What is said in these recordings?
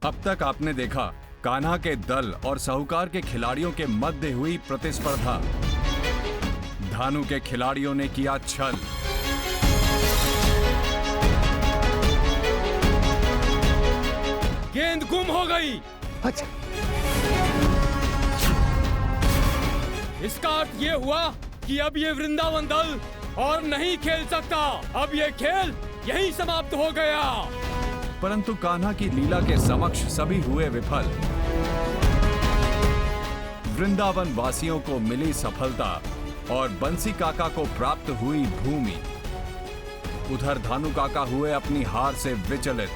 अब तक आपने देखा कान्हा के दल और साहूकार के खिलाड़ियों के मध्य हुई प्रतिस्पर्धा। धानु के खिलाड़ियों ने किया छल। गेंद गुम हो गई। अच्छा, इसका अर्थ ये हुआ कि अब ये वृंदावन दल और नहीं खेल सकता। अब ये खेल यहीं समाप्त हो गया। परंतु कान्हा की लीला के समक्ष सभी हुए विफल। वृंदावन वासियों को मिली सफलता और बंसी काका को प्राप्त हुई भूमि। उधर धानु काका हुए अपनी हार से विचलित।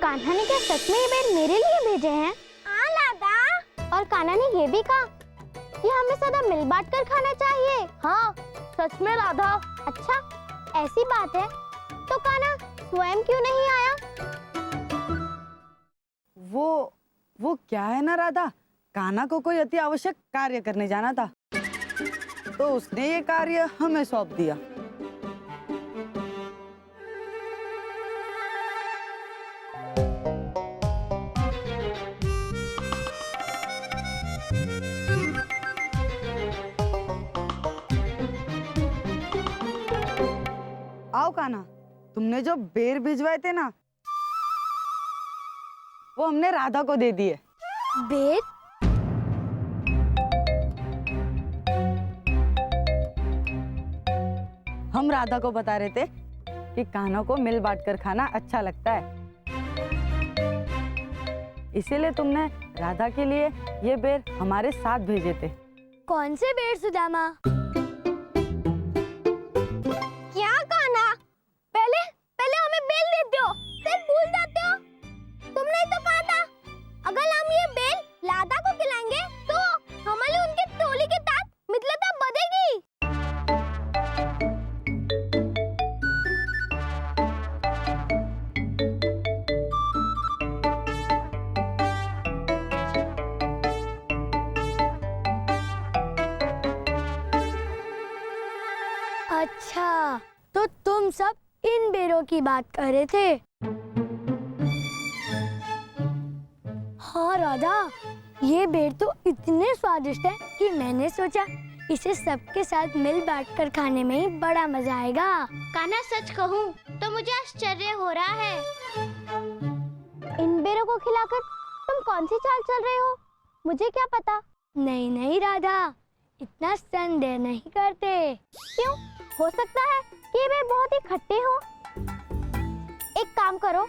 कान्हा ने क्या सच में ये बेर मेरे लिए भेजे हैं? हाँ लादा। और कान्हा ने ये भी कहा कि हमें सदा मिल बांट कर खाना चाहिए। हाँ सच में राधा। अच्छा ऐसी बात है तो कान्हा स्वयं क्यों नहीं आया? वो क्या है ना राधा, कान्हा को कोई अति आवश्यक कार्य करने जाना था तो उसने ये कार्य हमें सौंप दिया। आओ कान्हा, तुमने जो बेर भिजवाए थे ना वो हमने राधा को दे दिए। बेर? हम राधा को बता रहे थे कि कान्हा को मिल बांट कर खाना अच्छा लगता है, इसीलिए तुमने राधा के लिए ये बेर हमारे साथ भेजे थे। कौन से बेर सुदामा? क्या कान्हा, पहले पहले हमें बेल देते हो फिर भूल जाते हो। तुमने तो कहा था अगर हम ये बेल लादा को खिलाएंगे तो हमारी उनकी टोली के साथ मित्रता बढ़ेगी। अच्छा तो तुम सब इन बेरों की बात कर रहे थे। हाँ राधा, ये बेर तो इतने स्वादिष्ट है कि मैंने सोचा इसे सबके साथ मिल बांटकर खाने में ही बड़ा मजा आएगा। कान्हा सच कहूँ तो मुझे आश्चर्य हो रहा है। इन बेरों को खिलाकर तुम कौन सी चाल चल रहे हो, मुझे क्या पता। नहीं नहीं राधा, इतना संदेह नहीं करते। क्यों, हो सकता है कि ये बेर बहुत ही खट्टे हो। एक काम करो,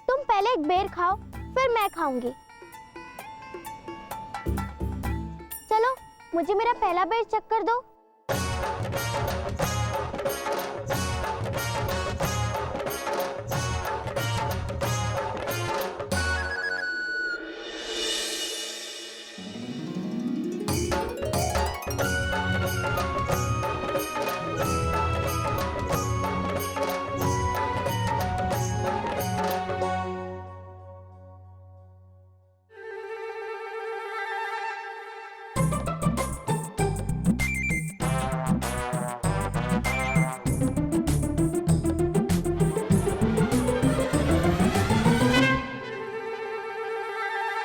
तुम पहले एक बेर खाओ फिर मैं खाऊंगी। चलो मुझे मेरा पहला बेर चख कर दो।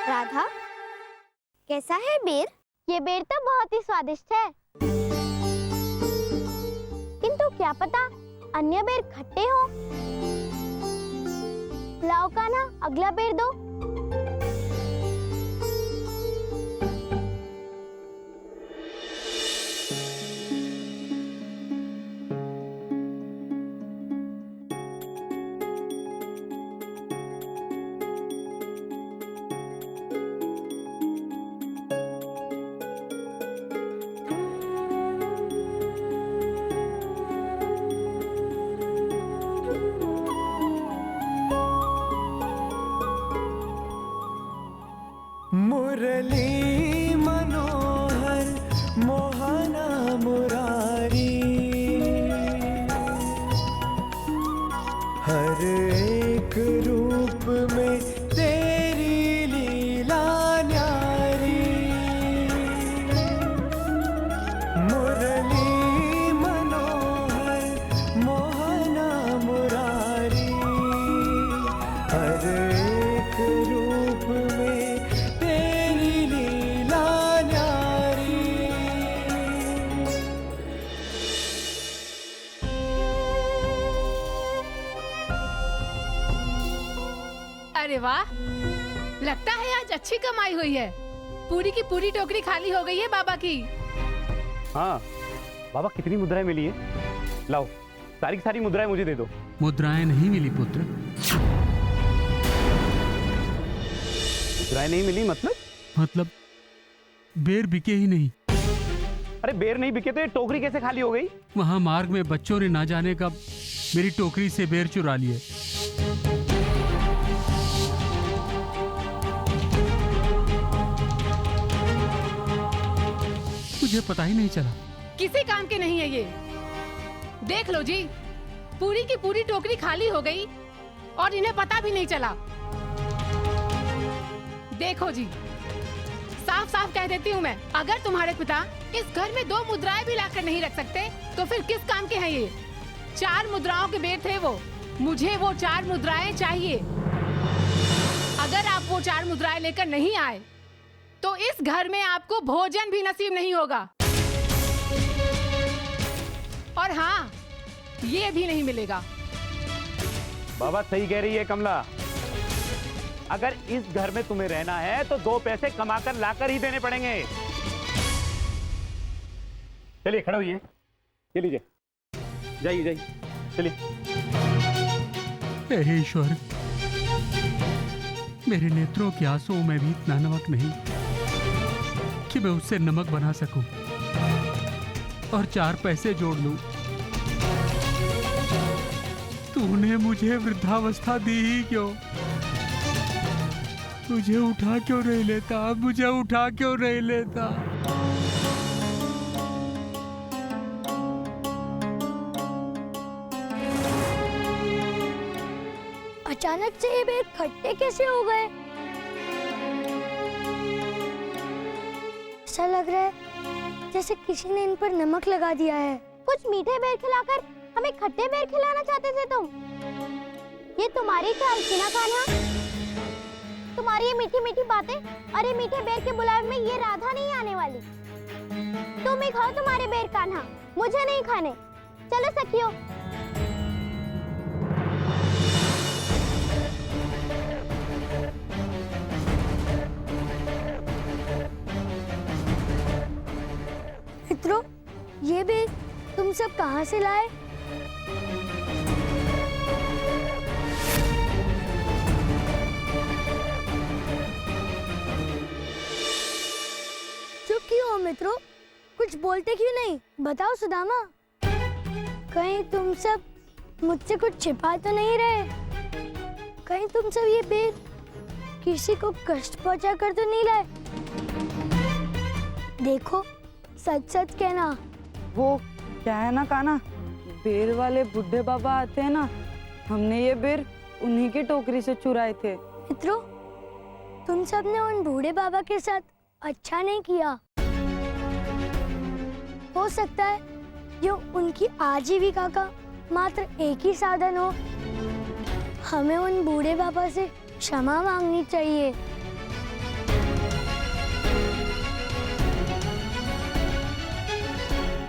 राधा, कैसा है बेर? ये बेर तो बहुत ही स्वादिष्ट है, किंतु क्या पता अन्य बेर खट्टे हो। लाओ कान्हा, अगला बेर दो। अरे वाह, लगता है आज अच्छी कमाई हुई है। पूरी की पूरी टोकरी खाली हो गई है बाबा की। हाँ बाबा, कितनी मुद्राएं मिली है? लाओ, सारी की सारी मुद्राएं मुझे दे दो। मुद्राएं नहीं मिली पुत्र। मुद्राएं नहीं मिली मतलब? बेर बिके ही नहीं। अरे बेर नहीं बिके तो ये टोकरी कैसे खाली हो गई? वहां मार्ग में बच्चों ने ना जाने कब मेरी टोकरी से बेर चुरा लिए। मुझे पता ही नहीं चला। किसी काम के नहीं है ये। देख लो जी, पूरी की पूरी टोकरी खाली हो गई और इन्हें पता भी नहीं चला। देखो जी, साफ साफ कह देती हूँ मैं, अगर तुम्हारे पिता इस घर में 2 मुद्राएं भी लाकर नहीं रख सकते तो फिर किस काम के हैं ये? 4 मुद्राओं के बेर थे वो। मुझे वो 4 मुद्राएं चाहिए। अगर आप वो 4 मुद्राएं लेकर नहीं आए तो इस घर में आपको भोजन भी नसीब नहीं होगा। और हाँ, ये भी नहीं मिलेगा। बाबा सही कह रही है कमला, अगर इस घर में तुम्हें रहना है तो 2 पैसे कमाकर लाकर ही देने पड़ेंगे। चलिए खड़े होइए, ये लीजिए, जाइए जाइए, चलिए। हे ईश्वर, मेरे नेत्रों के आंसुओं में भी इतना नमक नहीं कि मैं उससे नमक बना सकूं और 4 पैसे जोड़ लूं। तूने मुझे वृद्धावस्था दी ही क्यों? मुझे उठा क्यों नहीं लेता? मुझे उठा क्यों नहीं लेता? अचानक से ये बेर खट्टे कैसे हो गए? ऐसा लग रहा है जैसे किसी ने इन पर नमक लगा दिया है। कुछ मीठे बेर खिलाकर हमें खट्टे बेर खिलाना चाहते थे तुम? ये तुम्हारी चाल थी ना कान्हा? तुम्हारी ये मीठी मीठी बातें, अरे मीठे बेर के बुलावे में ये राधा नहीं आने वाली। तुम ही खाओ तुम्हारे बेर कान्हा, मुझे नहीं खाने। चलो सखियों। मित्रों, ये बेर तुम सब कहाँ से लाए? चुप क्यों हो मित्रों? कुछ बोलते क्यों नहीं? बताओ सुदामा, कहीं तुम सब मुझसे कुछ छिपा तो नहीं रहे? कहीं तुम सब ये बेर किसी को कष्ट पहुंचा कर तो नहीं लाए? देखो, सच सच कहना। वो क्या है ना कान्हा, बेर वाले बुढ़े बाबा आते हैं ना, हमने ये बेर उन्हीं की टोकरी से चुराए थे। मित्रों, तुम सब ने उन बूढ़े बाबा के साथ अच्छा नहीं किया। हो सकता है जो उनकी आजीविका का मात्र एक ही साधन हो। हमें उन बूढ़े बाबा से क्षमा मांगनी चाहिए।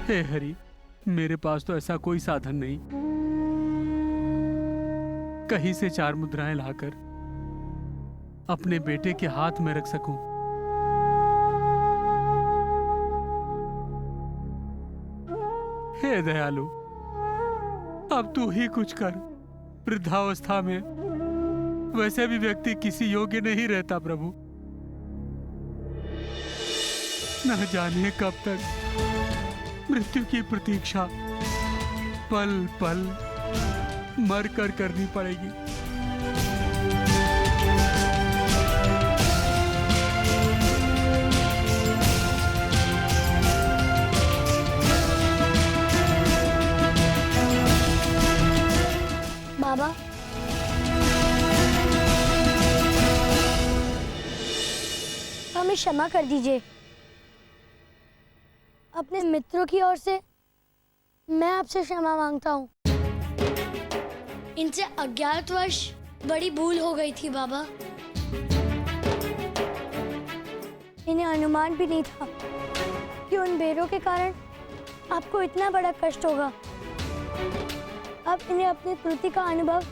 हे हरि, मेरे पास तो ऐसा कोई साधन नहीं कहीं से 4 मुद्राएं लाकर अपने बेटे के हाथ में रख सकूं। हे दयालु, अब तू ही कुछ कर। वृद्धावस्था में वैसे भी व्यक्ति किसी योग्य नहीं रहता प्रभु। न जाने कब तक मृत्यु की प्रतीक्षा पल पल मर कर करनी पड़ेगी। बाबा, हमें क्षमा कर दीजिए। अपने मित्रों की ओर से मैं आपसे क्षमा मांगता हूँ। इनसे अज्ञातवश बड़ी भूल हो गई थी बाबा। इन्हें अनुमान भी नहीं था कि उन बेरों के कारण आपको इतना बड़ा कष्ट होगा। अब इन्हें अपनी त्रुटि का अनुभव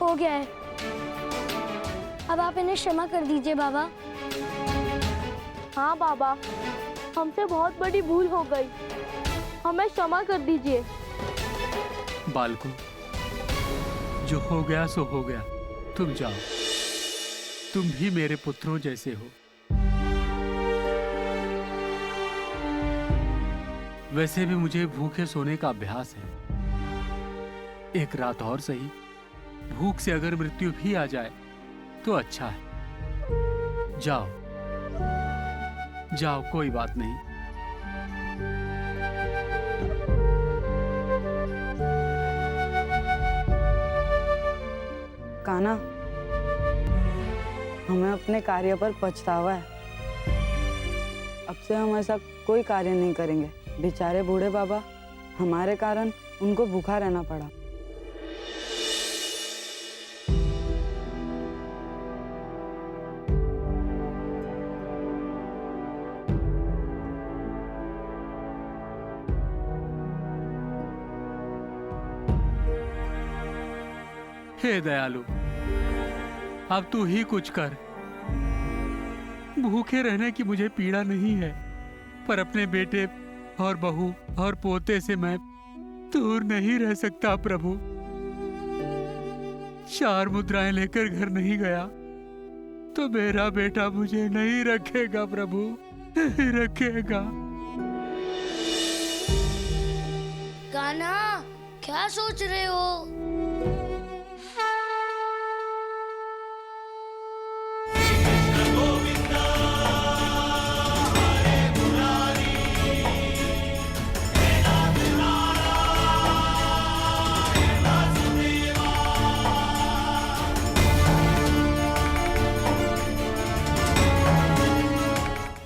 हो गया है। अब आप इन्हें क्षमा कर दीजिए बाबा। हाँ बाबा, हमसे बहुत बड़ी भूल हो गई, हमें क्षमा कर दीजिए। बालको, जो हो गया सो हो गया, तुम जाओ। तुम भी मेरे पुत्रों जैसे हो। वैसे भी मुझे भूखे सोने का अभ्यास है। एक रात और सही, भूख से अगर मृत्यु भी आ जाए तो अच्छा है। जाओ जाओ, कोई बात नहीं। कान्हा, हमें अपने कार्य पर पछतावा है। अब से हम ऐसा कोई कार्य नहीं करेंगे। बेचारे बूढ़े बाबा, हमारे कारण उनको भूखा रहना पड़ा। हे दयालु, अब तू ही कुछ कर। भूखे रहने की मुझे पीड़ा नहीं है, पर अपने बेटे और बहू और पोते से मैं दूर नहीं रह सकता प्रभु। 4 मुद्राएं लेकर घर नहीं गया तो मेरा बेटा मुझे नहीं रखेगा प्रभु, नहीं रखेगा। कान्हा, क्या सोच रहे हो?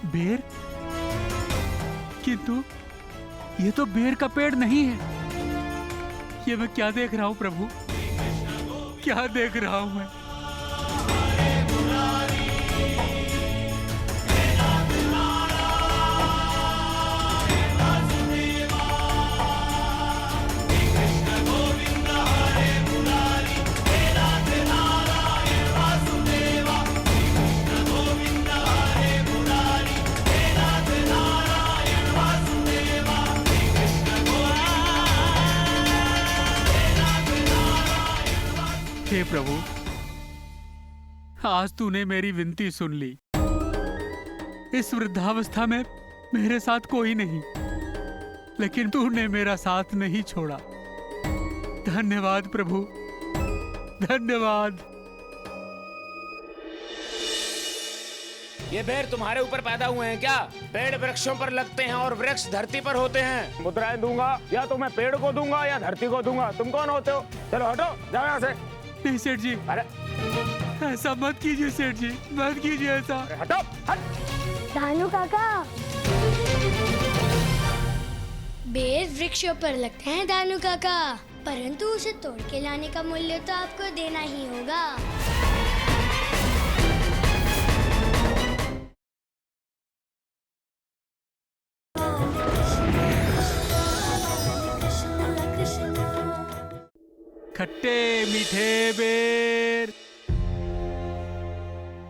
बेर? किंतु ये तो बेर का पेड़ नहीं है। ये मैं क्या देख रहा हूँ प्रभु, क्या देख रहा हूँ मैं? हे प्रभु, आज तूने मेरी विनती सुन ली। इस वृद्धावस्था में मेरे साथ कोई नहीं, लेकिन तूने मेरा साथ नहीं छोड़ा। धन्यवाद प्रभु, धन्यवाद। ये बेर तुम्हारे ऊपर पैदा हुए हैं क्या? पेड़ वृक्षों पर लगते हैं और वृक्ष धरती पर होते हैं। मुद्राएं दूंगा या तो मैं पेड़ को दूंगा या धरती को दूंगा। तुम कौन होते हो? चलो हटो, जाओ यहाँ से। नहीं सेठ जी, अरे ऐसा मत कीजिए सेठ जी, मत कीजिए ऐसा। हटो, हट। दानू काका, बेर वृक्षों पर लगते हैं दानू काका, परंतु उसे तोड़ के लाने का मूल्य तो आपको देना ही होगा। खट्टे मीठे बेर,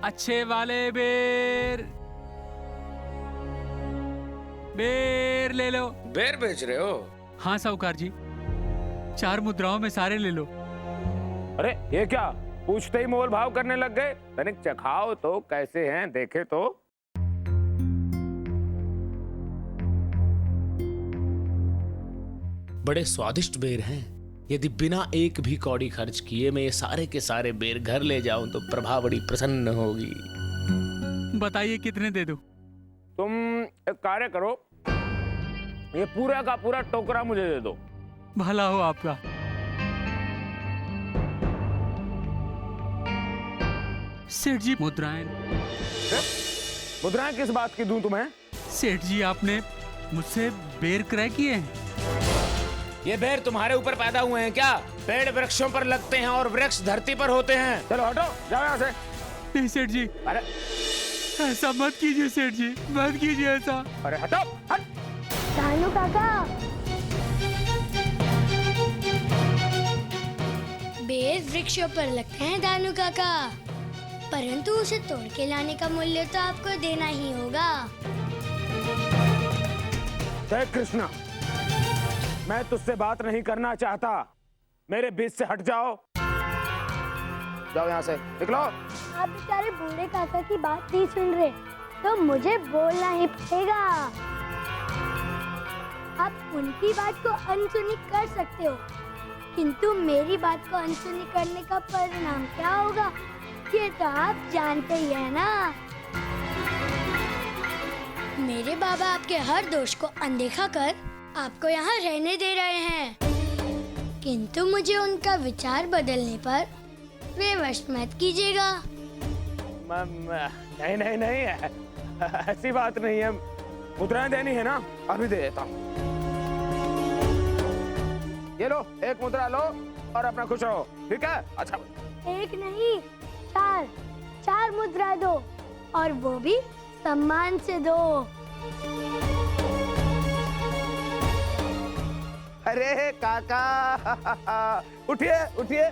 अच्छे वाले बेर, बेर ले लो। बेर बेच रहे हो? हाँ साहूकार जी, 4 मुद्राओं में सारे ले लो। अरे ये क्या, पूछते ही मोल भाव करने लग गए? तनिक चखाओ तो कैसे हैं, देखे तो। बड़े स्वादिष्ट बेर हैं। यदि बिना एक भी कौड़ी खर्च किए मैं ये सारे के सारे बेर घर ले जाऊं तो प्रभा बड़ी प्रसन्न होगी। बताइए कितने दे दूं? तुम एक कार्य करो, ये पूरा का पूरा टोकरा मुझे दे दो। भला हो आपका। सेठ जी, मुद्राएं। मुद्राएं किस बात की दूं तुम्हें? सेठ जी, आपने मुझसे बेर क्रय किए हैं। ये बेर तुम्हारे ऊपर पैदा हुए हैं क्या? पेड़ वृक्षों पर लगते हैं और वृक्ष धरती पर होते हैं। चलो हटो, जाओ यहाँ से। नहीं सेठ जी, अरे ऐसा मत कीजिए सेठ जी, मत कीजिए ऐसा। अरे हटो, हट। दानू काका, बेर वृक्षों पर लगते हैं दानू काका, परंतु उसे तोड़ के लाने का मूल्य तो आपको देना ही होगा। जय कृष्णा, मैं तुझसे बात नहीं करना चाहता। मेरे बीच से हट जाओ। जाओ यहाँ से, निकलो। आप बेचारे बूढ़े काका की बात नहीं सुन रहे, तो मुझे बोलना ही पड़ेगा। आप उनकी बात को अनसुनी कर सकते हो, किंतु मेरी बात को अनसुनी करने का परिणाम क्या होगा, ये तो आप जानते ही है ना। मेरे बाबा आपके हर दोष को अनदेखा कर आपको यहाँ रहने दे रहे हैं, किंतु मुझे उनका विचार बदलने पर विवश मत कीजिएगा। नहीं नहीं नहीं, ऐसी बात नहीं है। मुद्राएं देनी है ना, अभी दे देता हूँ। ये लो, एक मुद्रा लो और अपना खुश रहो, ठीक है? अच्छा, एक नहीं, चार मुद्रा दो, और वो भी सम्मान से दो। अरे काका, उठिए उठिए।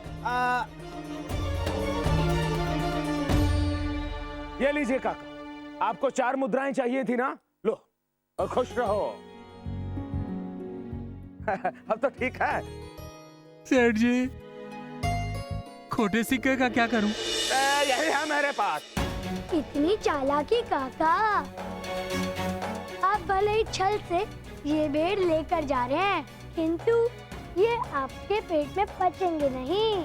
ये लीजिए काका, आपको 4 मुद्राएं चाहिए थी ना, लो और खुश रहो। अब तो ठीक है। सेठ जी, खोटे सिक्के का क्या करूं? यही है मेरे पास। इतनी चालाकी काका, आप भले ही छल से ये बेर लेकर जा रहे हैं, किंतु ये आपके पेट में पचेंगे नहीं।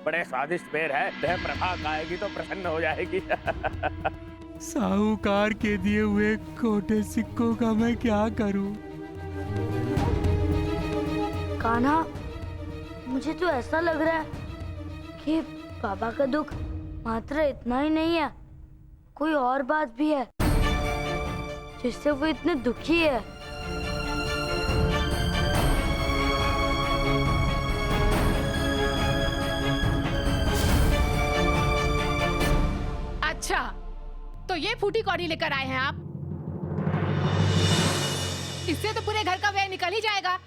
बड़े स्वादिष्ट बेर है, देह प्रभा खाएगी तो प्रसन्न हो जाएगी। साहूकार के दिए हुए खोटे सिक्कों का मैं क्या करूं? कान्हा, मुझे तो ऐसा लग रहा है कि बाबा का दुख मात्र इतना ही नहीं है, कोई और बात भी है जिससे वो इतने दुखी है। अच्छा, तो ये फूटी कौड़ी लेकर आए हैं आप? इससे तो पूरे घर का व्यय निकल ही जाएगा।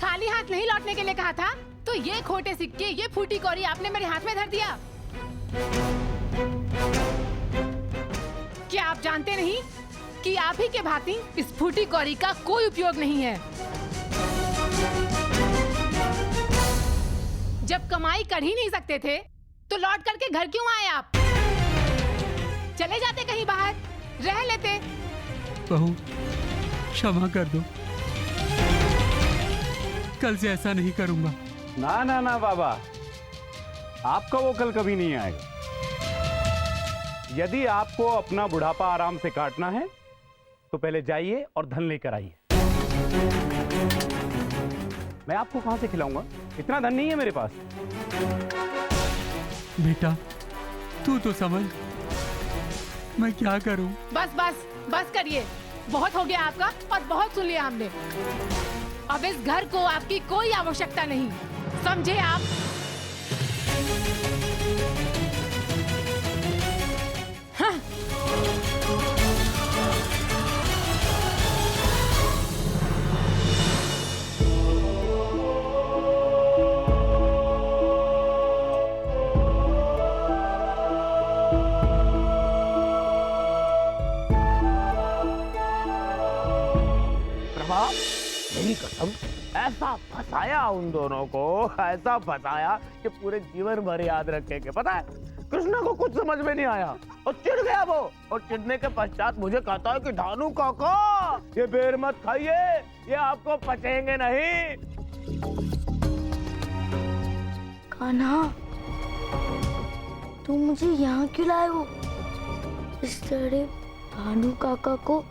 खाली हाथ नहीं लौटने के लिए कहा था, तो ये खोटे सिक्के, ये फूटी कौड़ी आपने मेरे हाथ में धर दिया। क्या आप जानते नहीं कि आप ही के भांति इस फूटी कौड़ी का कोई उपयोग नहीं है? जब कमाई कर ही नहीं सकते थे, तो लौट करके घर क्यों आए आप? चले जाते कहीं बाहर, रह लेते। बहू, क्षमा कर दो, कल से ऐसा नहीं करूंगा। ना ना ना बाबा, आपका वो कल कभी नहीं आएगा। यदि आपको अपना बुढ़ापा आराम से काटना है, तो पहले जाइए और धन लेकर आइए। मैं आपको कहां से खिलाऊंगा? इतना धन नहीं है मेरे पास। बेटा, तू तो समझ, मैं क्या करूं? बस बस बस करिए, बहुत हो गया आपका और बहुत सुन लिया हमने। अब इस घर को आपकी कोई आवश्यकता नहीं, समझे आप? हाँ। प्रभा, मेरी कसम, ऐसा फंसाया उन दोनों को, ऐसा फंसाया कि पूरे जीवन भर याद रखेंगे। पता है, कृष्णा को कुछ समझ में नहीं आया और चिढ़ गया वो, और चिढ़ने के पश्चात मुझे कहता है कि धानु काका, ये बेर मत खाइए, ये आपको पचेंगे नहीं। कान्हा, तुम मुझे यहाँ क्यों लाए हो? इस तरह भानु काका को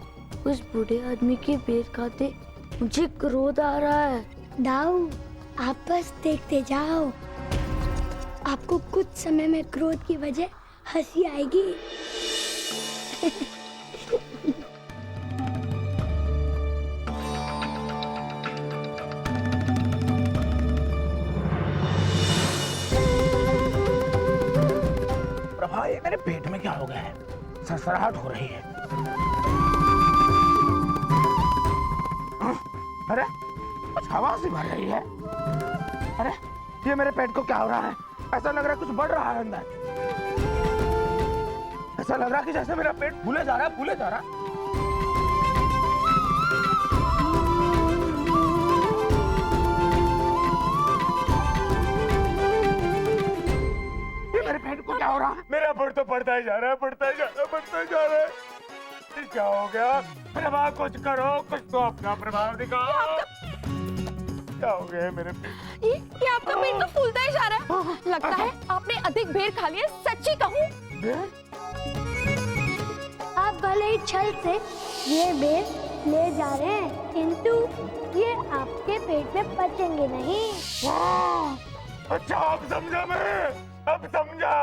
उस बूढ़े आदमी के बेर खाते मुझे क्रोध आ रहा है। दाऊ, आप बस देखते जाओ, आपको कुछ समय में क्रोध की वजह हंसी आएगी। प्रभा, ये मेरे पेट में क्या हो गया है? सरसराहट हो रही है। अरे, कुछ हवा सी भर रही है। अरे, ये मेरे पेट को क्या हो रहा है? ऐसा लग रहा है कुछ बढ़ रहा है अंदर। ऐसा लग रहा है कि जैसे मेरा पेट फूले जा रहा है, फूले जा रहा है। ये मेरे पेट को क्या हो रहा है? मेरा पेट तो बढ़ता ही जा रहा है, बढ़ता ही जा रहा है, बढ़ता ही जा रहा है। ये क्या हो गया? प्रभाव कुछ करो, कुछ तो अपना प्रभाव दिखाओ। क्या हो गया है मेरे पेट? ये आपका पेट तो फूलता ही जा रहा है। लगता है आपने अधिक बेर खा लिया। सच्ची कहूँ, आप भले ही छल से ये बेर ले जा रहे हैं, किंतु ये आपके पेट में पचेंगे नहीं। अच्छा, अब समझा मैं, अब समझा।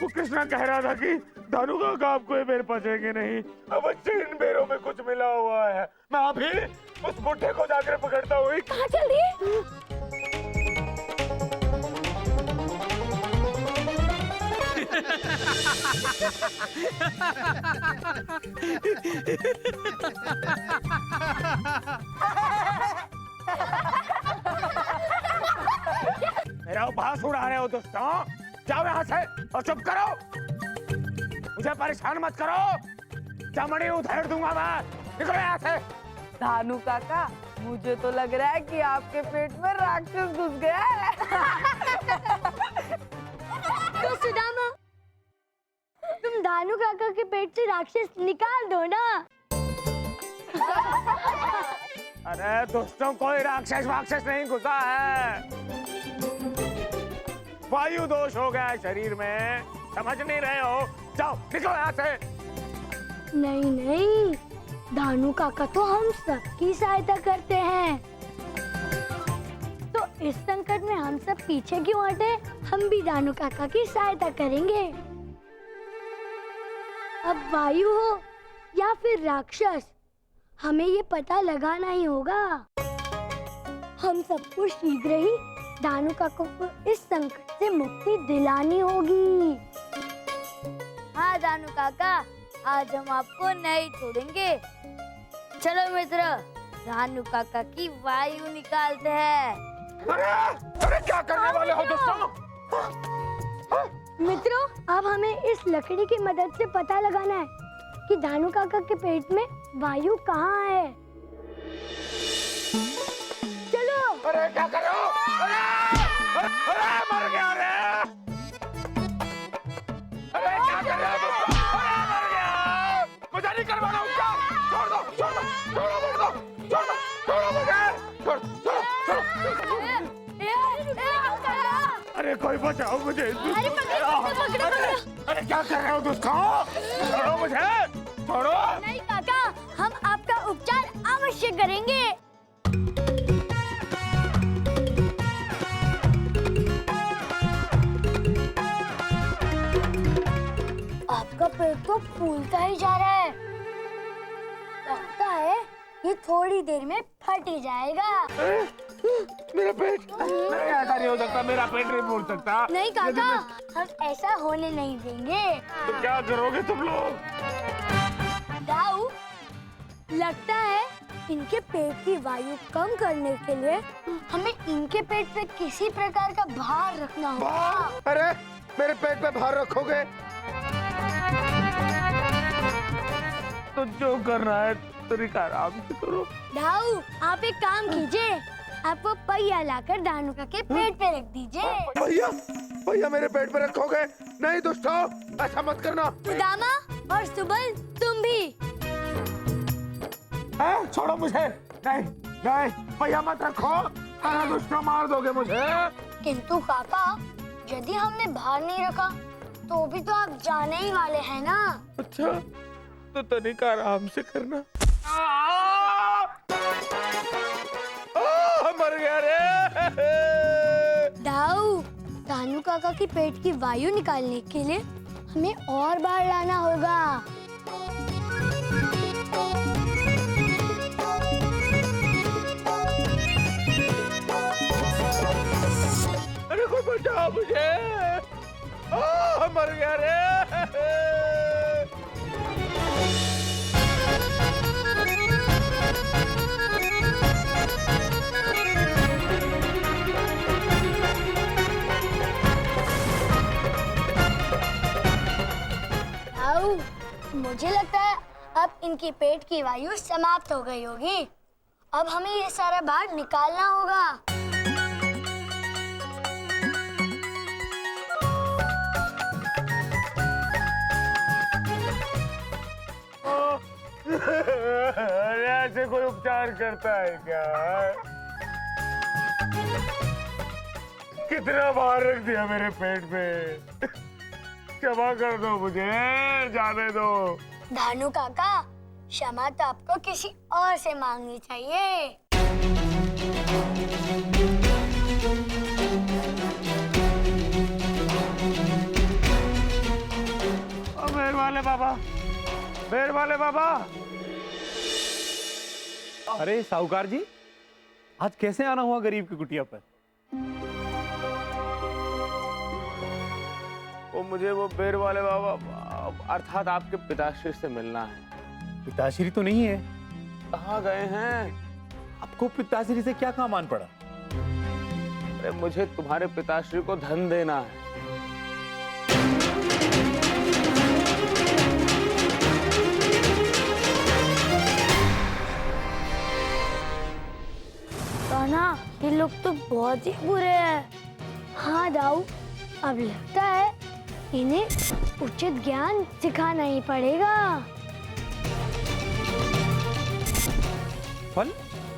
वो कृष्णा कह रहा था कि दानू का आपको ये बेर पचेंगे नहीं। अब अच्छे इन बेरों में कुछ मिला हुआ है। मैं अभी उस बुढ़े को जाकर पकड़ता हूँ। कहाँ चल रही है? मेरा उपहास उड़ा रहे हो दोस्तों। जाओ यहाँ से और चुप करो। मुझे परेशान मत करो। चमड़ी उधेड़ दूंगा मैं। निकलो यहाँ से। धानु काका, मुझे तो लग रहा है कि आपके पेट में राक्षस घुस गया है। तो सुदामा, तुम दानू काका के पेट से राक्षस निकाल दो ना। अरे दोस्तों, कोई राक्षस वाक्षस नहीं घुसा है। वायु दोष हो गया है शरीर में। समझ नहीं रहे हो? जाओ, निकलो यहाँ से। नहीं नहीं, दानू काका तो हम सबकी सहायता करते हैं। तो इस संकट में हम सब पीछे क्यों हटे? हम भी दानू काका की सहायता करेंगे। अब वायु हो या फिर राक्षस, हमें ये पता लगाना ही होगा। हम सबको शीघ्र ही दानू काका को इस संकट से मुक्ति दिलानी होगी। हाँ दानू काका, आज हम आपको नहीं छोड़ेंगे। चलो मित्र, दानू काका की वायु निकालते हैं। अरे क्या करने वाले हो दोस्तों? मित्रों, अब हमें इस लकड़ी की मदद से पता लगाना है कि दानू काका के पेट में वायु कहाँ है। चलो। अरे क्या कर रहे हो? अरे मर गया रे। अरे क्या कर रहे हो दोस्तों? अरे मर गया। मुझे नहीं करवाना उसका। छोड़ दो, छोड़ दो, छोड़ो, छोड़ दो, छोड़ दो, छोड़ो मुझे। छोड़, छोड़ो, छोड़ो। अरे कोई बचाओ मुझे। अरे क्या कर रहे हो दोस्तों? छोड़ो मुझे, छोड़ो। नहीं काका, हम आपका उपचार अवश्य करेंगे। आपका पेट तो फूलता ही जा रहा है। लगता है ये थोड़ी देर में फट ही जाएगा। मेरा पेट, ऐसा नहीं हो सकता। मेरा पेट नहीं फूल सकता। नहीं काका, हम ऐसा होने नहीं देंगे। तो क्या करोगे तुम लोग? दाऊ, लगता है इनके पेट की वायु कम करने के लिए हमें इनके पेट पे किसी प्रकार का भार रखना होगा। अरे मेरे पेट पे भार रखोगे तो जो करना है तरीका आराम से करो। दाऊ, आप एक काम कीजिए, आप वो पहिया लाकर दानू काका के पेट पे रख दीजिए। भैया, भैया मेरे पेट पे रखोगे? नहीं दोस्तों, ऐसा मत करना। सुदामा और सुबल, तुम भी। छोड़ो मुझे। नहीं नहीं, भैया मत रखो। दोस्तों मार दोगे मुझे। किंतु काका, यदि हमने भार नहीं रखा तो भी तो आप जाने ही वाले हैं ना। अच्छा, तो तनिक आराम से करना। मर गया रे। दाऊ, दानू काका की पेट की वायु निकालने के लिए हमें और बार लाना होगा। अरे कोई बचाओ मुझे। मर गया रे। मुझे लगता है अब इनकी पेट की वायु समाप्त हो गई होगी। अब हमें ये सारा बाहर निकालना होगा। अरे ऐसे कोई उपचार करता है क्या? कितना भार रख दिया मेरे पेट पे। क्षमा कर दो मुझे, जाने दो। धानु काका, क्षमा तो आपको किसी और से मांगनी चाहिए। मेहर वाले बाबा, मेहर वाले बाबा। अरे साहूकार जी, आज कैसे आना हुआ गरीब की कुटिया पर? मुझे वो बेर वाले बाबा अर्थात आपके पिताश्री से मिलना है। पिताश्री तो नहीं है। कहाँ गए हैं? आपको पिताश्री से क्या काम आन पड़ा? अरे मुझे तुम्हारे पिताश्री को धन देना है। कान्हा, ये लोग तो बहुत ही बुरे हैं। हाँ दाऊ, अब लगता है इन्हें उचित ज्ञान सिखाना ही पड़ेगा। फल?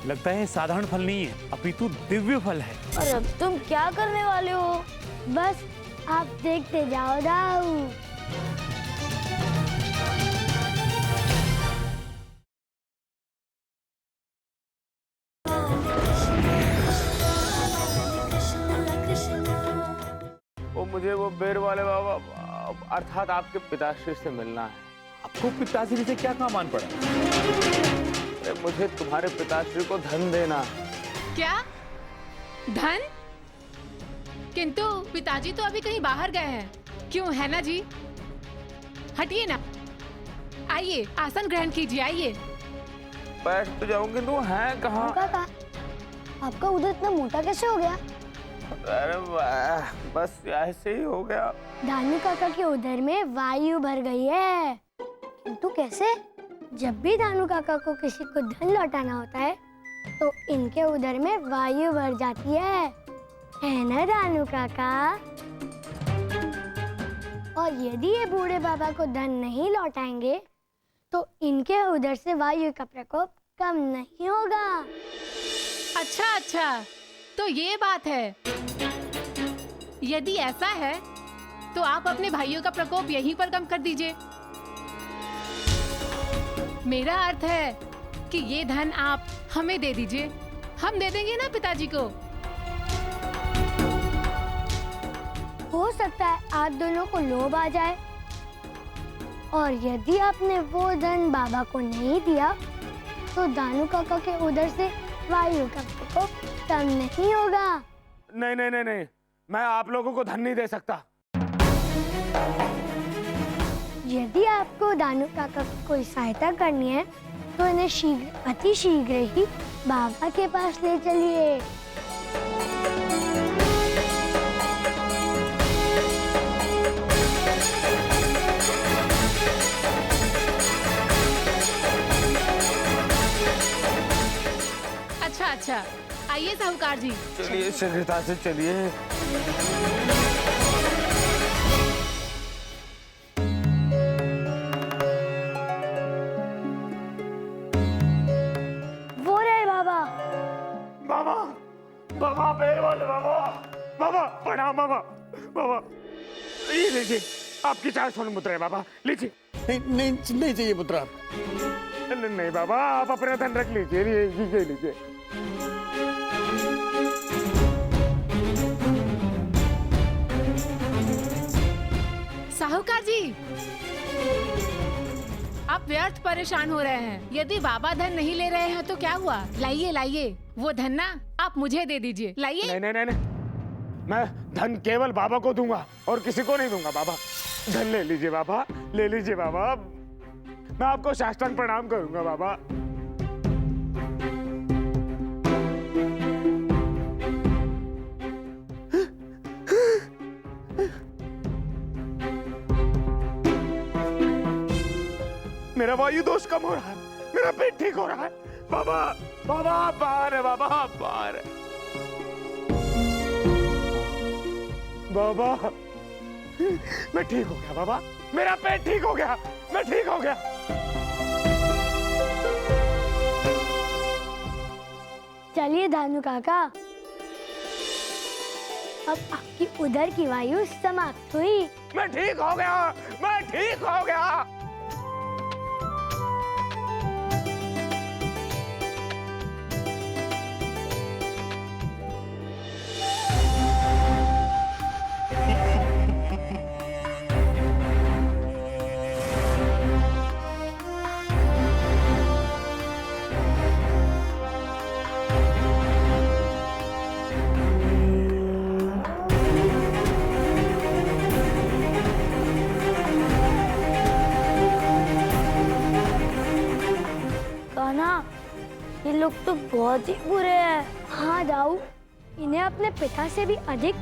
लगता है साधारण फल नहीं है, अपितु दिव्य फल है। और अब तुम क्या करने वाले हो? बस आप देखते जाओ दाऊ। मुझे वो बेर वाले बाबा अर्थात आपके पिताश्री से मिलना है। आपको पिताश्री से क्या काम आन पड़ा? अरे मुझे तुम्हारे पिताश्री को धन देना है। क्या? धन? किंतु पिताजी तो अभी कहीं बाहर गए हैं। क्यों, है ना जी? हटिए ना, आइए आसन ग्रहण कीजिए, आइए। बैठ तो जाऊंगी, तो है कहाँ? काका, आपका उधर इतना मोटा कैसे हो गया? अरे वाह, बस ऐसे ही हो गया। धानु काका के उदर में वायु भर गई है। किंतु कैसे? जब भी धानु काका को किसी को धन लौटाना होता है तो इनके उदर में वायु भर जाती है ना धानु काका? और यदि ये बूढ़े बाबा को धन नहीं लौटाएंगे तो इनके उदर से वायु का प्रकोप कम नहीं होगा। अच्छा अच्छा, तो ये बात है। यदि ऐसा है तो आप अपने भाइयों का प्रकोप यहीं पर कम कर दीजिए। मेरा अर्थ है कि ये धन आप हमें दे दीजिए, हम दे देंगे ना पिताजी को। हो सकता है आप दोनों को लोभ आ जाए, और यदि आपने वो धन बाबा को नहीं दिया तो दानु काका के उदर से वायु का प्रकोप कम नहीं होगा। नहीं नहीं नहीं नहीं, मैं आप लोगों को धन नहीं दे सकता। यदि आपको दानु काका की कोई सहायता करनी है तो इन्हें शीघ्र, अति शीघ्र ही बाबा के पास ले चलिए। अच्छा अच्छा, आइए साहूकार जी। चलिए शीघ्रता से चलिए। वो रहे बाबा। बाबा, बाबा बेर वाले बाबा, बाबा प्रणाम बाबा। बाबा ये लीजिए आपकी 4 स्वर्ण मुद्राएं बाबा, लीजिए। नहीं नहीं नहीं चाहिए पुत्रा। नहीं बाबा, आप अपना धन रख लीजिए, ये लीजिए। साहूकार जी, आप व्यर्थ परेशान हो रहे हैं। यदि बाबा धन नहीं ले रहे हैं तो क्या हुआ? लाइए लाइए, वो धन ना आप मुझे दे दीजिए, लाइए। नहीं नहीं नहीं नहीं, मैं धन केवल बाबा को दूंगा और किसी को नहीं दूंगा। बाबा धन ले लीजिए बाबा, ले लीजिए बाबा। मैं आपको साष्टांग प्रणाम करूंगा बाबा। वायु दोष कम हो रहा है, मेरा पेट ठीक हो रहा है। बाबा बाबा बाहर है, बाबा बाहर है। बाबा मैं ठीक हो गया बाबा, मेरा पेट ठीक हो गया, मैं ठीक हो गया। चलिए धानु काका, अब आपकी उधर की वायु समाप्त हुई। मैं ठीक हो गया, मैं ठीक हो गया। ये लोग तो बहुत ही बुरे हैं। हाँ दाऊ, इन्हें अपने पिता से भी अधिक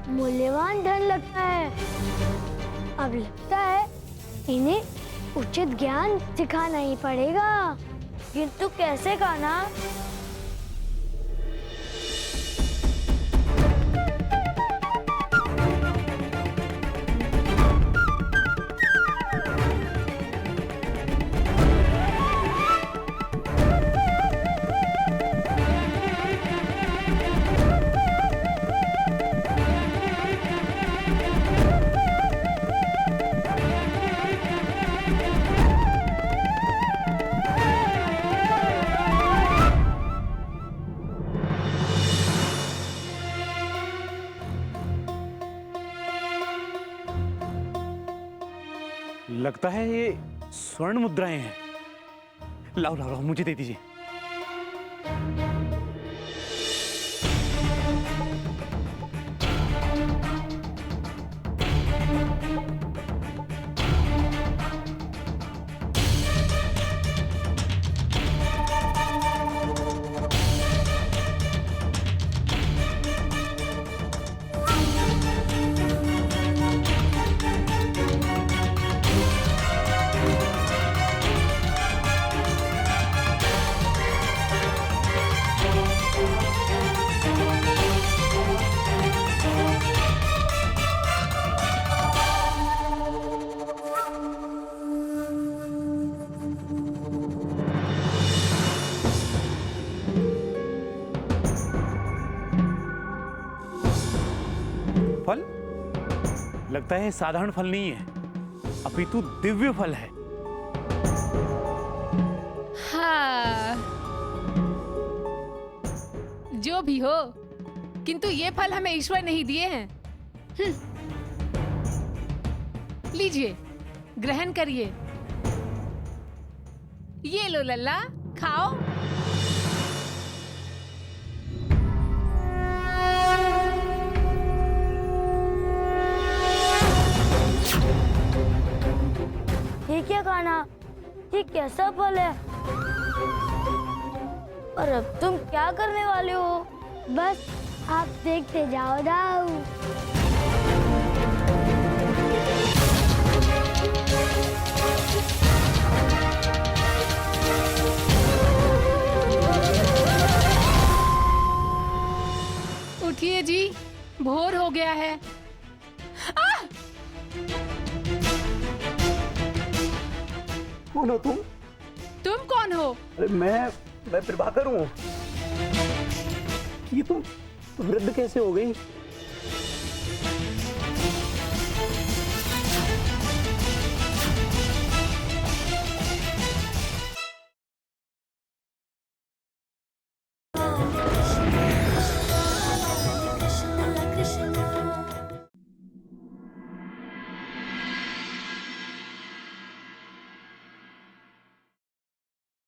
मूल्यवान धन लगता है। अब लगता है इन्हें उचित ज्ञान सिखाना ही पड़ेगा। किंतु कैसे कान्हा? लगता है ये स्वर्ण मुद्राएं हैं। लाओ लाओ लाओ, मुझे दे दीजिए। फल लगता है साधारण फल नहीं है, अपितु दिव्य फल है। हाँ, जो भी हो, किंतु ये फल हमें ईश्वर नहीं दिए हैं। लीजिए, ग्रहण करिए। ये लो लल्ला, खाओ। ये क्या कान्हा? ये कैसा फल है? और अब तुम क्या करने वाले हो? बस आप देखते जाओ दाऊ। उठिए जी, भोर हो गया है। कौन हो तुम? तुम कौन हो? अरे मैं प्रभाकर हूँ। ये तुम वृद्ध कैसे हो गई?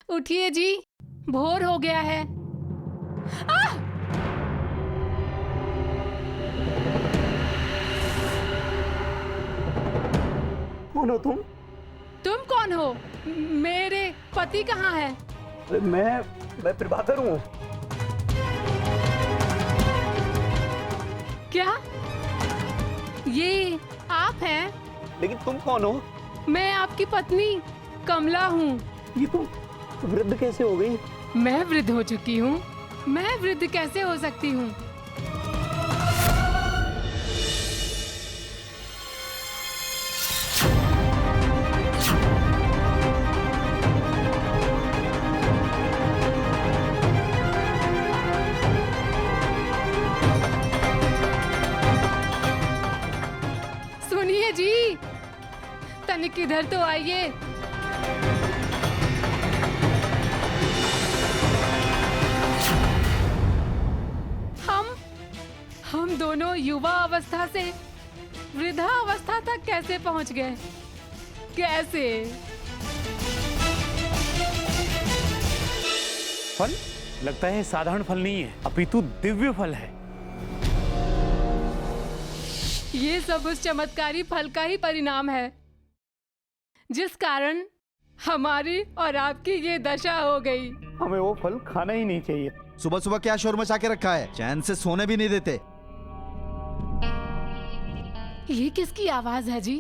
उठिए जी, भोर हो गया है। कौन हो तुम? तुम कौन हो? मेरे पति कहाँ है? अरे मैं प्रभाकर हूँ। क्या ये आप हैं? लेकिन तुम कौन हो? मैं आपकी पत्नी कमला हूँ। ये तो वृद्ध कैसे हो गई? मैं वृद्ध हो चुकी हूँ। मैं वृद्ध कैसे हो सकती हूँ? सुनिए जी, तनिक इधर तो आइए। हम दोनों युवा अवस्था से वृद्धा अवस्था तक कैसे पहुंच गए? कैसे? फल लगता है साधारण फल नहीं है, अपितु दिव्य फल है। ये सब उस चमत्कारी फल का ही परिणाम है जिस कारण हमारी और आपकी ये दशा हो गई। हमें वो फल खाना ही नहीं चाहिए। सुबह सुबह क्या शोर मचा के रखा है? चैन से सोने भी नहीं देते। ये किसकी आवाज है जी?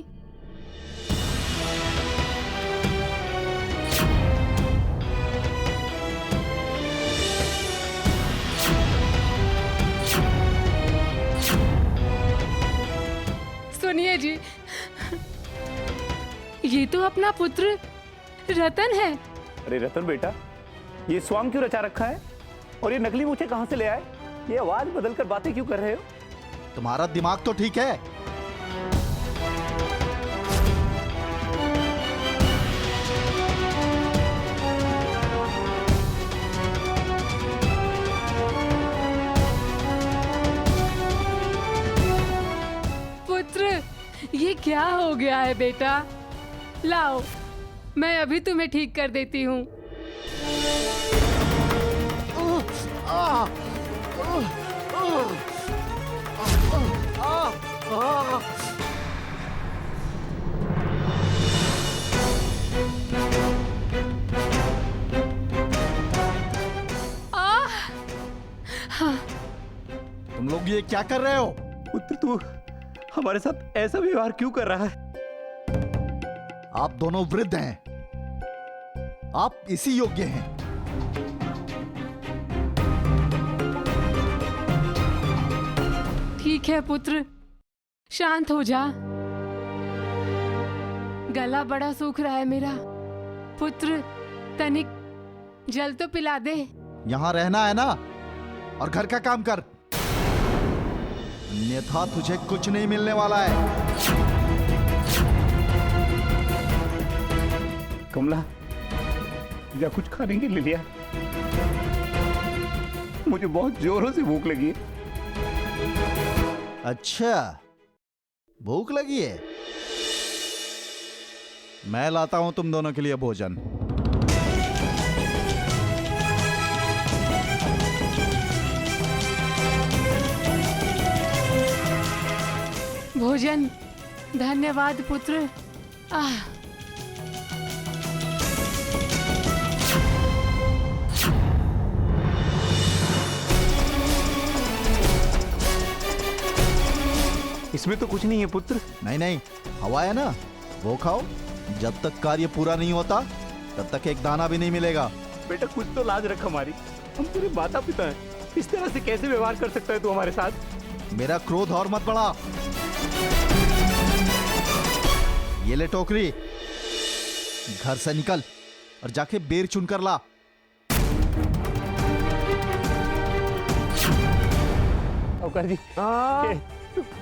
सुनिए जी, ये तो अपना पुत्र रतन है। अरे रतन बेटा, ये स्वांग क्यों रचा रखा है? और ये नकली मूछें कहां से ले आए? ये आवाज बदलकर बातें क्यों कर रहे हो? तुम्हारा दिमाग तो ठीक है। पुत्र, ये क्या हो गया है बेटा? लाओ, मैं अभी तुम्हें ठीक कर देती हूँ। तुम लोग ये क्या कर रहे हो? पुत्र, तू हमारे साथ ऐसा व्यवहार क्यों कर रहा है? आप दोनों वृद्ध हैं। आप इसी योग्य हैं। ठीक है पुत्र, शांत हो जा। गला बड़ा सूख रहा है मेरा। पुत्र, तनिक जल तो पिला दे। यहाँ रहना है ना, और घर का काम कर, अन्यथा तुझे कुछ नहीं मिलने वाला है। कमला, या कुछ खाने के लिए लिया? मुझे बहुत जोरों से भूख लगी है। अच्छा, भूख लगी है? मैं लाता हूं तुम दोनों के लिए भोजन। भोजन? धन्यवाद पुत्र। इसमें तो कुछ नहीं है पुत्र। नहीं नहीं, हवा है ना, वो खाओ। जब तक कार्य पूरा नहीं होता तब तक एक दाना भी नहीं मिलेगा। बेटा, कुछ तो लाज रख हमारी। हम तेरे माता पिता हैं, इस तरह से कैसे व्यवहार कर सकता है तू हमारे साथ? मेरा क्रोध और मत बढ़ा। ये ले टोकरी, घर से निकल और जाके बेर चुनकर ला। औकार जी,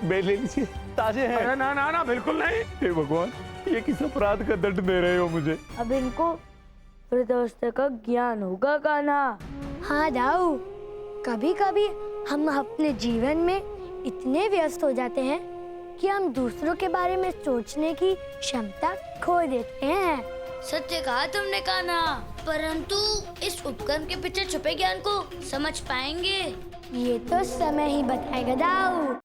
बेर ले लीजिए, ताजे हैं। अरे ना ना ना, बिल्कुल नहीं। हे भगवान, ये किस अपराध का दंड दे रहे हो मुझे? अब इनको वृद्धावस्था का ज्ञान होगा कान्हा। हाँ दाऊ, कभी कभी हम अपने जीवन में इतने व्यस्त हो जाते हैं कि हम दूसरों के बारे में सोचने की क्षमता खो देते हैं। सत्य कहा तुमने कान्हा, परंतु इस उपकरण के पीछे छुपे ज्ञान को समझ पाएंगे? ये तो समय ही बताएगा दाऊ।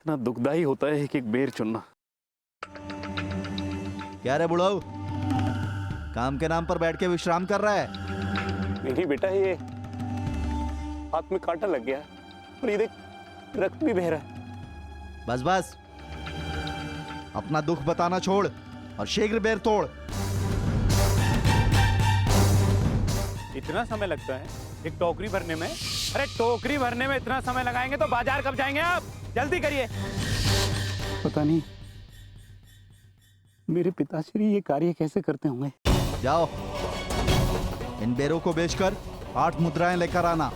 इतना दुखदाई होता है कि एक बेर चुनना। क्या रे बुढ़ाऊ, काम के नाम पर बैठ के विश्राम कर रहा है? नहीं बेटा, ये हाथ में कांटा लग गया और ये देख रक्त भी बह रहा है। बस बस, अपना दुख बताना छोड़ और शीघ्र बेर तोड़। इतना समय लगता है एक टोकरी भरने में? अरे टोकरी भरने में इतना समय लगाएंगे तो बाजार कब जाएंगे आप? जल्दी करिए। पता नहीं मेरे पिताश्री ये कार्य कैसे करते होंगे। जाओ, इन बेरों को बेचकर 8 मुद्राएं लेकर आना।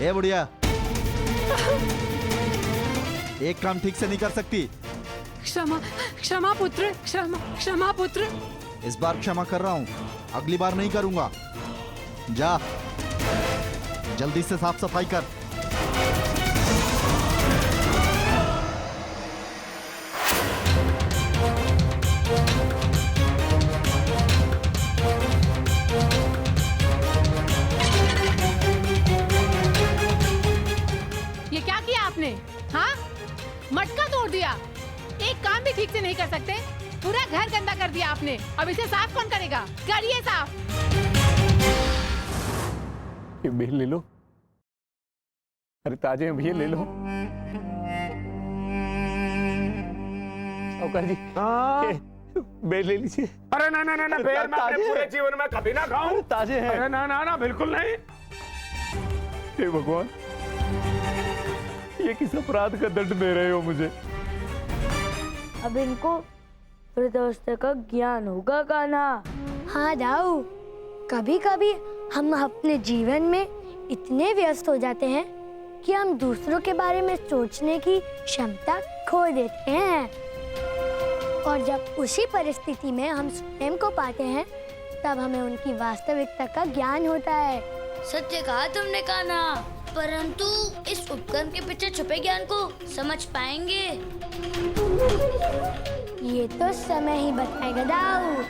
ए बुढ़िया, एक काम ठीक से नहीं कर सकती? क्षमा क्षमा पुत्र, क्षमा क्षमा पुत्र। इस बार क्षमा कर रहा हूं, अगली बार नहीं करूंगा। जा, जल्दी से साफ सफाई कर। ये क्या किया आपने? हाँ, मटका तोड़ दिया। एक काम भी ठीक से नहीं कर सकते। पूरा घर गंदा कर दिया आपने। अब इसे साफ कौन करेगा? करिए साफ। ये बेल ले लो। अरे ताजे हैं भैया, ले लो। साहूकार जी, ये बेल ले लीजिए। अरे ना ना ना ना, बेर मैं अपने पूरे जीवन में कभी ना खाऊं। ताजे हैं। अरे ना ना ना, बिल्कुल नहीं। हे भगवान, ये किस अपराध का दंड दे रहे हो मुझे? अब इनको वृद्धावस्था का ज्ञान होगा कान्हा। हाँ दाऊ, कभी कभी हम अपने जीवन में इतने व्यस्त हो जाते हैं कि हम दूसरों के बारे में सोचने की क्षमता खो देते हैं, और जब उसी परिस्थिति में हम स्वयं को पाते हैं तब हमें उनकी वास्तविकता का ज्ञान होता है। सत्य कहा तुमने कान्हा, परंतु इस उपकरण के पीछे छुपे ज्ञान को समझ पाएंगे? ये तो समय ही बताएगा दाऊ।